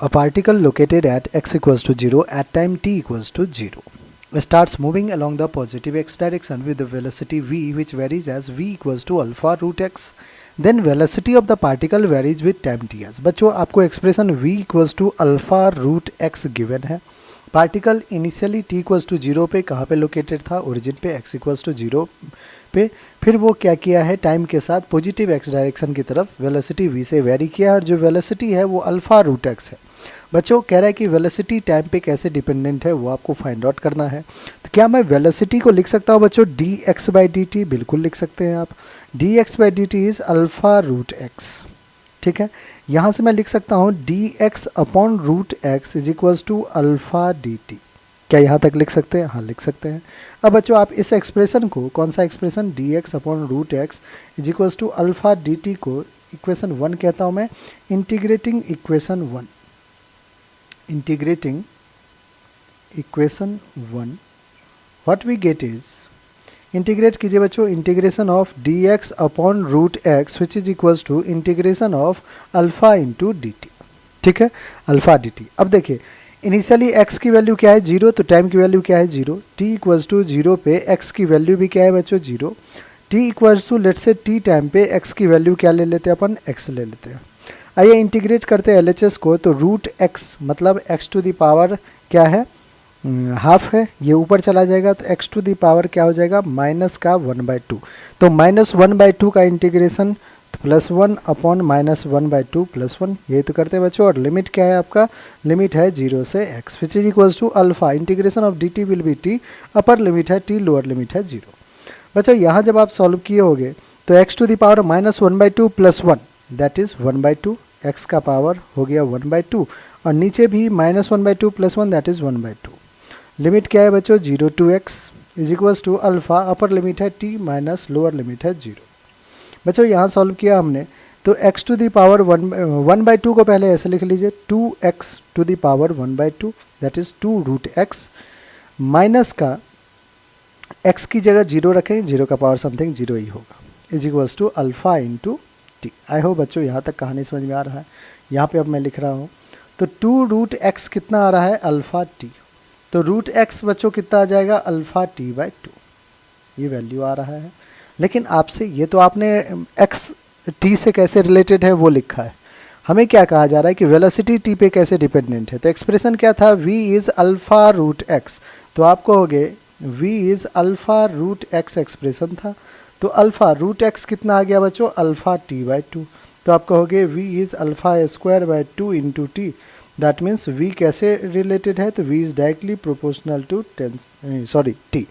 A particle located at x equals to 0 at time t equals to 0 starts moving along the positive x direction with the velocity v, which varies as v equals to alpha root x. Then velocity of the particle varies with time t as. बच्चों आपको expression v equals to alpha root x given है. Particle initially t equals to 0 पे कहाँ पे located था, origin पे x equals to 0 पे. फिर वो क्या किया है, टाइम के साथ पॉजिटिव x डायरेक्शन की तरफ वेलोसिटी v से वेरी किया, और जो वेलोसिटी है वो अल्फा रूट x है. बच्चों कह रहा है कि वेलोसिटी टाइम पे कैसे डिपेंडेंट है वो आपको फाइंड आउट करना है. तो क्या मैं वेलोसिटी को लिख सकता हूँ बच्चों dx बाई डी टी? बिल्कुल लिख सकते हैं आप. dx by D T is alpha root x. ठीक है, यहाँ से मैं लिख सकता हूँ dx upon root x is equals to alpha D T. क्या यहाँ तक लिख सकते हैं? हाँ लिख सकते हैं. अब बच्चों आप इस एक्सप्रेशन को, कौन सा expression, dx upon root x is equals to alpha D T को इक्वेशन 1 कहता हूँ मैं. Integrating equation 1, integrating equation 1, what we get is, integrate कीजिए बच्चों, integration of dx upon root x which is equals to integration of alpha into D T. ठीक है, alpha D T. अब देखिए इनिशियली x की वैल्यू क्या है 0, तो टाइम की वैल्यू क्या है 0. t इक्वल्स टू 0 पे x की वैल्यू भी क्या है बच्चों 0. t equals to let's say t time पे x की वैल्यू क्या ले लेते हैं अपन, x ले लेते हैं. आइए इंटीग्रेट करते हैं LHS को. तो रूट x मतलब x टू दी पावर क्या है, हाफ है, ये ऊपर चला जाएगा तो x टू दी पावर क्या हो जाएगा, माइनस का 1/2. तो माइनस 1/2 का integration plus 1 upon minus 1/2 plus 1, यही तो करते हैं बच्चों. और लिमिट क्या है आपका, लिमिट है 0 से x which is equals to alpha. Integration of dt will be t, upper limit है t, लोअर लिमिट है 0. बच्चों यहाँ जब आप सॉल्व किए होगे तो x to the power minus 1/2 plus 1 that is 1/2, x का पावर हो गया 1/2, और नीचे भी minus 1/2 plus 1 that is 1/2. Limit क्या है बच्चों 0 to x is equals to alpha, upper limit है t माइनस लोअर लिमिट है 0. बच्चों यहाँ सॉल्व किया हमने तो x टू दी पावर 1/2 को पहले ऐसे लिख लीजिए, 2x to the power 1/2 that is 2 root x, minus का x की जगह 0 रखें, 0 का पावर समथिंग 0 ही होगा, is equals to alpha into T. I hope बच्चों यहाँ तक कहानी समझ में आ रहा है. यहाँ पे अब मैं लिख रहा हूँ तो 2 रूट x कितना आ रहा है, अल्फा टी. तो रूट x बच्चों कितना आ जाएगा, अल्फा टी बाई 2, ये वैल्यू आ रहा है. लेकिन आपसे ये तो आपने x t से कैसे रिलेटेड है वो लिखा है, हमें क्या कहा जा रहा है कि वेलोसिटी t पे कैसे डिपेंडेंट है. तो एक्सप्रेशन क्या था, v is alpha root x. तो आपको हो गए v is alpha root x expression था. तो अल्फा रूट x कितना आ गया बच्चों, अल्फा टी बाई 2. तो आप कहोगे v is alpha square by 2 into T. That means v कैसे रिलेटेड है, तो v is directly proportional to t.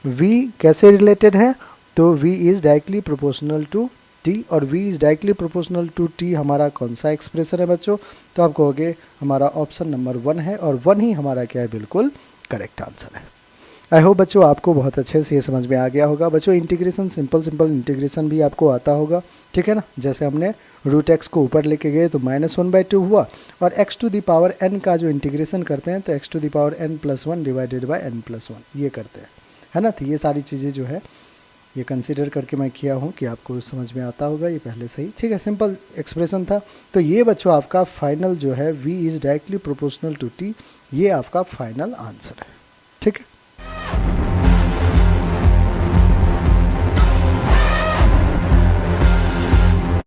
v कैसे रिलेटेड है, तो v is directly proportional to t, और v is directly proportional to t हमारा कौन सा एक्सप्रेशन है बच्चों. तो आप कहोगे हमारा ऑप्शन नंबर 1 है, और 1 ही हमारा क्या है, बिल्कुल करेक्ट आंसर है. आई होप बच्चों आपको बहुत अच्छे से ये समझ में आ गया होगा. बच्चों इंटीग्रेशन, सिंपल इंटीग्रेशन भी आपको आता होगा, ठीक है ना. जैसे हमने रूट x को ऊपर लेके गए तो माइनस 1/2 हुआ, और x to the power n का जो इंटीग्रेशन करते हैं तो x to the power n plus 1 divided by n plus 1 ये करते हैं, है ना. तो ये सारी चीज़ें जो है ये कंसीडर करके मैं किया हूँ कि आपको समझ में आता होगा ये पहले से ही, ठीक है. सिंपल एक्सप्रेशन था. तो ये बच्चों आपका फाइनल जो है v is directly proportional to t, ये आपका फाइनल आंसर है, ठीक है.